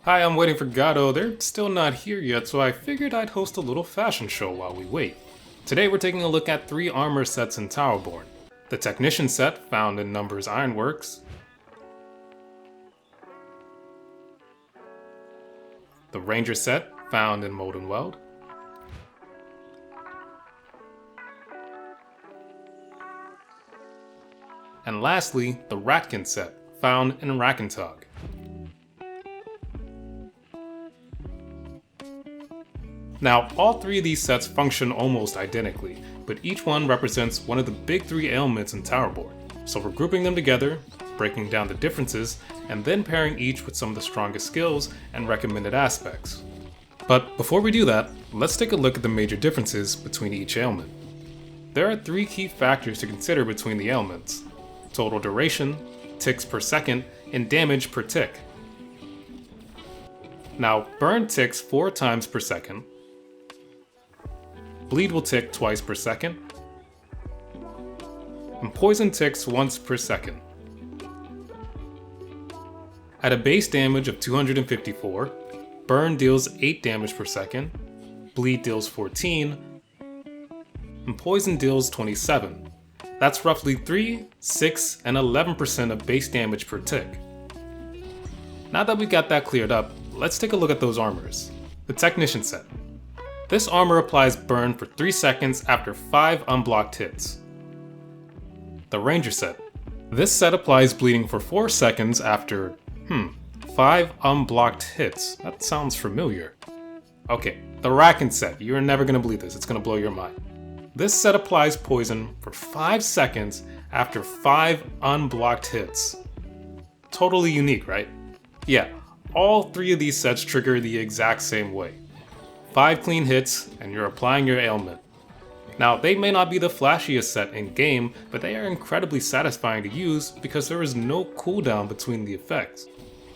Hi, I'm waiting for Gato. They're still not here yet, so I figured I'd host a little fashion show while we wait. Today we're taking a look at 3 armor sets in Towerborne. The Technician set, found in Numbers Ironworks. The Ranger set, found in Molten Weld. And lastly, the Ratkin set, found in Ratkin. Now, all 3 of these sets function almost identically, but each one represents one of the big 3 ailments in Towerborne. So we're grouping them together, breaking down the differences, and then pairing each with some of the strongest skills and recommended aspects. But before we do that, let's take a look at the major differences between each ailment. There are 3 key factors to consider between the ailments: total duration, ticks per second, and damage per tick. Now, burn ticks 4 times per second, bleed will tick twice per second, and poison ticks once per second. At a base damage of 254, burn deals 8 damage per second, bleed deals 14, and poison deals 27. That's roughly 3, 6, and 11% of base damage per tick. Now that we got that cleared up, let's take a look at those armors. The Technician set. This armor applies burn for 3 seconds after 5 unblocked hits. The Ranger set. This set applies bleeding for 4 seconds after, 5 unblocked hits. That sounds familiar. Okay, the Ratkin set. You're never gonna believe this, it's gonna blow your mind. This set applies poison for 5 seconds after 5 unblocked hits. Totally unique, right? Yeah, all 3 of these sets trigger the exact same way. 5 clean hits, and you're applying your ailment. Now, they may not be the flashiest set in game, but they are incredibly satisfying to use because there is no cooldown between the effects.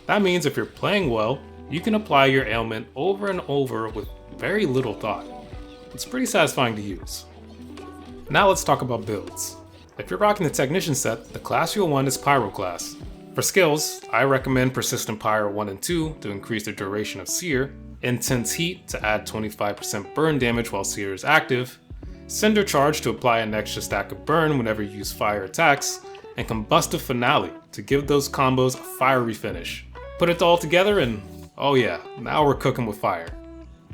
That means if you're playing well, you can apply your ailment over and over with very little thought. It's pretty satisfying to use. Now let's talk about builds. If you're rocking the Technician set, the class you'll want is Pyro class. For skills, I recommend Persistent Pyro 1 and 2 to increase the duration of Sear, Intense Heat to add 25% burn damage while Sear is active, Cinder Charge to apply an extra stack of burn whenever you use fire attacks, and Combustive Finale to give those combos a fiery finish. Put it all together and oh yeah, now we're cooking with fire.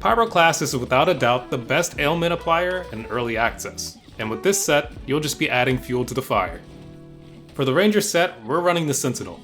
Pyro class is without a doubt the best ailment applier in early access, and with this set, you'll just be adding fuel to the fire. For the Ranger set, we're running the Sentinel.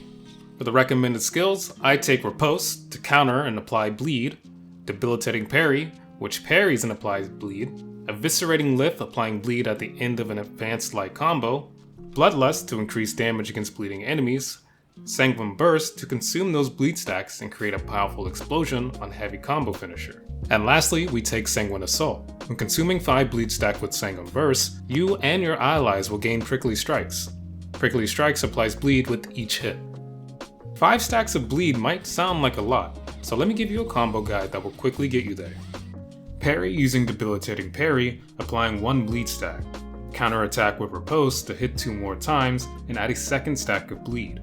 For the recommended skills, I take Riposte to counter and apply bleed, Debilitating Parry, which parries and applies bleed, Eviscerating Lift applying bleed at the end of an advanced light combo, Bloodlust to increase damage against bleeding enemies, Sanguine Burst to consume those bleed stacks and create a powerful explosion on heavy combo finisher. And lastly, we take Sanguine Assault. When consuming 5 bleed stack with Sanguine Burst, you and your allies will gain Prickly Strikes. Prickly Strikes applies bleed with each hit. 5 stacks of bleed might sound like a lot, so let me give you a combo guide that will quickly get you there. Parry using Debilitating Parry, applying 1 bleed stack. Counterattack with Riposte to hit 2 more times and add a 2nd stack of bleed.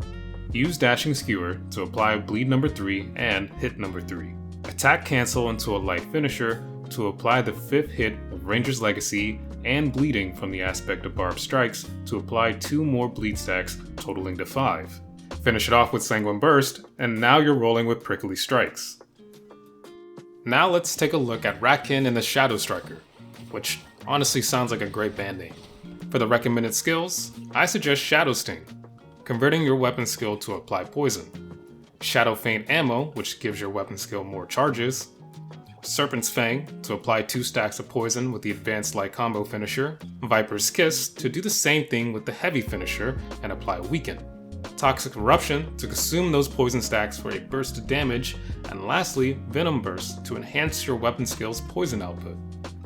Use Dashing Skewer to apply bleed number 3 and hit number 3. Attack Cancel into a light finisher to apply the 5th hit of Ranger's Legacy and bleeding from the aspect of Barbed Strikes to apply 2 more bleed stacks, totaling to 5. Finish it off with Sanguine Burst, and now you're rolling with Prickly Strikes. Now let's take a look at Ratkin and the Shadow Striker, which honestly sounds like a great band name. For the recommended skills, I suggest Shadow Sting, converting your weapon skill to apply poison. Shadow Feint Ammo, which gives your weapon skill more charges. Serpent's Fang to apply 2 stacks of poison with the advanced light combo finisher. Viper's Kiss to do the same thing with the heavy finisher and apply Weaken. Toxic Eruption to consume those poison stacks for a burst of damage, and lastly, Venom Burst to enhance your weapon skill's poison output.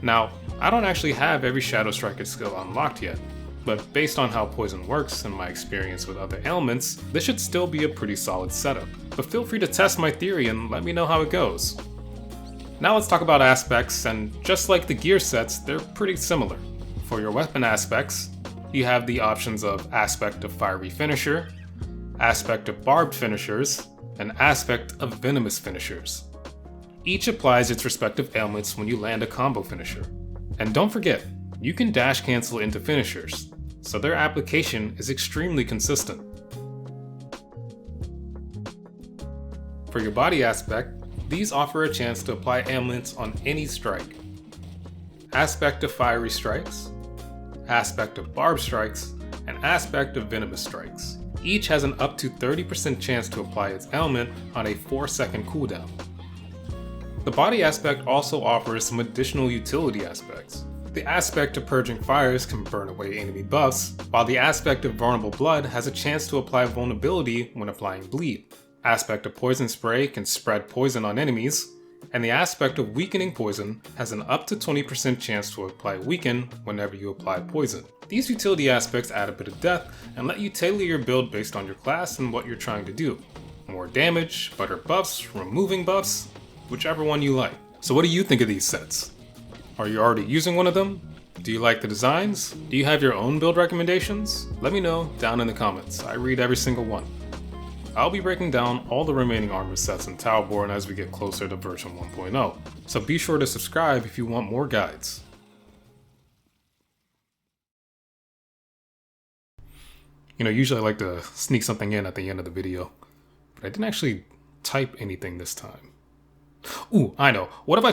Now, I don't actually have every Shadow Striker skill unlocked yet, but based on how poison works and my experience with other ailments, this should still be a pretty solid setup. But feel free to test my theory and let me know how it goes. Now let's talk about aspects, and just like the gear sets, they're pretty similar. For your weapon aspects, you have the options of Aspect of Fiery Finisher, Aspect of Barbed Finishers, and Aspect of Venomous finishers. Each applies its respective ailments when you land a combo finisher. And don't forget, you can dash cancel into finishers, so their application is extremely consistent. For your body aspect, these offer a chance to apply ailments on any strike. Aspect of Fiery Strikes, Aspect of Barbed Strikes, and Aspect of Venomous Strikes. Each has an up to 30% chance to apply its ailment on a 4-second cooldown. The body aspect also offers some additional utility aspects. The aspect of Purging Fires can burn away enemy buffs, while the aspect of Vulnerable Blood has a chance to apply vulnerability when applying bleed. Aspect of Poison Spray can spread poison on enemies, and the aspect of Weakening Poison has an up to 20% chance to apply Weaken whenever you apply poison. These utility aspects add a bit of depth and let you tailor your build based on your class and what you're trying to do. More damage, better buffs, removing buffs, whichever one you like. So what do you think of these sets? Are you already using one of them? Do you like the designs? Do you have your own build recommendations? Let me know down in the comments. I read every single one. I'll be breaking down all the remaining armor sets in Towerborne as we get closer to version 1.0, so be sure to subscribe if you want more guides. Usually I like to sneak something in at the end of the video, but I didn't actually type anything this time. Ooh, I know. What if I